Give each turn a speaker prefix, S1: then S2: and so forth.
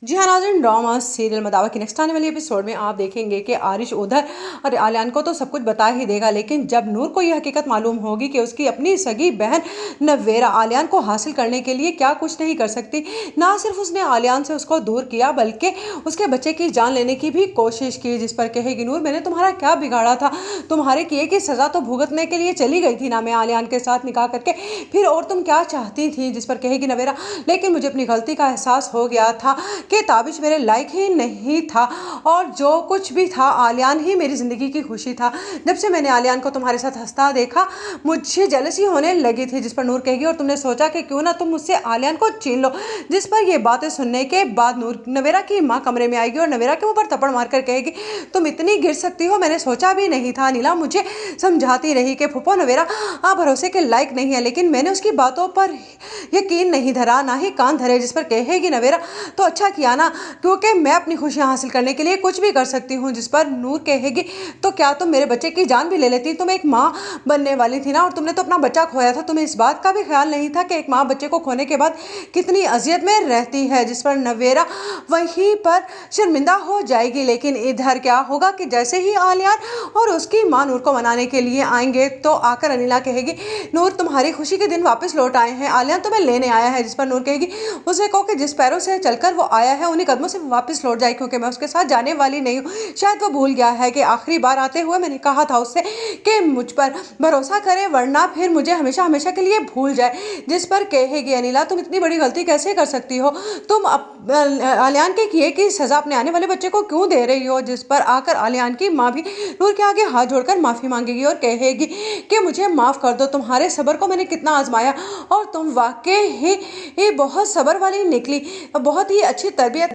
S1: जी हाँ नाज़रीन, drama serial मदावा की नेक्स्ट आने वाली एपिसोड में आप देखेंगे कि आरिश उधर और आलियान को तो सब कुछ बता ही देगा, लेकिन जब नूर को यह हकीकत मालूम होगी कि उसकी अपनी सगी बहन नवेरा आलियान को हासिल करने के लिए क्या कुछ नहीं कर सकती। ना सिर्फ उसने आलियान से उसको दूर किया बल्कि उसके बच्चे की जान लेने की भी कोशिश की, जिस पर कहेगी नूर मैंने तुम्हारा क्या बिगाड़ा था, तुम्हारे किए की सजा तो भुगतने के लिए चली गई थी ना मैं आलियान के साथ निकाह करके, फिर और तुम क्या चाहती थी। जिस पर कहेगी नवेरा लेकिन मुझे अपनी गलती का एहसास हो गया था कि ताबिश मेरे लायक ही नहीं था और जो कुछ भी था आलियान ही मेरी ज़िंदगी की खुशी था। जब से मैंने आलियान को तुम्हारे साथ हंसता देखा मुझे जेलसी होने लगी थी। जिस पर नूर कहेगी और तुमने सोचा कि क्यों ना तुम मुझसे आलियान को छीन लो। जिस पर ये बातें सुनने के बाद नूर नवेरा की माँ कमरे में आएगी और नवेरा के ऊपर थप्पड़ मारकर कहेगी तुम इतनी गिर सकती हो, मैंने सोचा भी नहीं था। नीला मुझे समझाती रही कि फूफो नवेरा भरोसे के लायक नहीं है, लेकिन मैंने उसकी बातों पर यकीन नहीं धरा, ना ही कान धरे। जिस पर कहेगी नवेरा तो अच्छा किया ना, क्योंकि मैं अपनी खुशियां हासिल करने के लिए कुछ भी कर सकती हूँ। जिस पर नूर कहेगी तो क्या तुम मेरे बच्चे की जान भी ले लेती, तुम एक माँ बनने वाली थी ना, और तुमने तो अपना बच्चा खोया था, तुम्हें इस बात का भी ख्याल नहीं था कि एक माँ बच्चे को खोने के बाद कितनी अजियत में रहती है। जिस पर नवेरा वहीं पर शर्मिंदा हो जाएगी। लेकिन इधर क्या होगा कि जैसे ही आलियान और उसकी माँ नूर को मनाने के लिए आएंगे तो आकर अनिला कहेगी नूर तुम्हारी खुशी के दिन वापस लौट आए हैं, आलियान तुम्हें लेने आया है। जिस पर नूर कहेगी उसे कहो कि जिस पैरों से चलकर वो आया है उन्हीं कदमों से वापस लौट जाए, क्योंकि मैं उसके साथ जाने वाली नहीं हूँ। शायद वो भूल गया है कि आखिरी बार आते हुए मैंने कहा था उससे कि मुझ पर भरोसा करे वरना फिर मुझे हमेशा हमेशा के लिए भूल जाए। जिस पर कहेगी अनिला तुम इतनी बड़ी गलती कैसे कर सकती हो, तुम आलियान के किए की सजा अपने आने वाले बच्चे को क्यों दे रही हो। जिस पर आकर आलियान की माँ भी नूर के आगे हाथ जोड़कर माफी मांगेगी और कहेगी कि मुझे माफ कर दो, तुम्हारे सब्र को मैंने कितना आजमाया और तुम वाकई ही बहुत सब्र वाली निकली, बहुत ही अच्छी तरबियत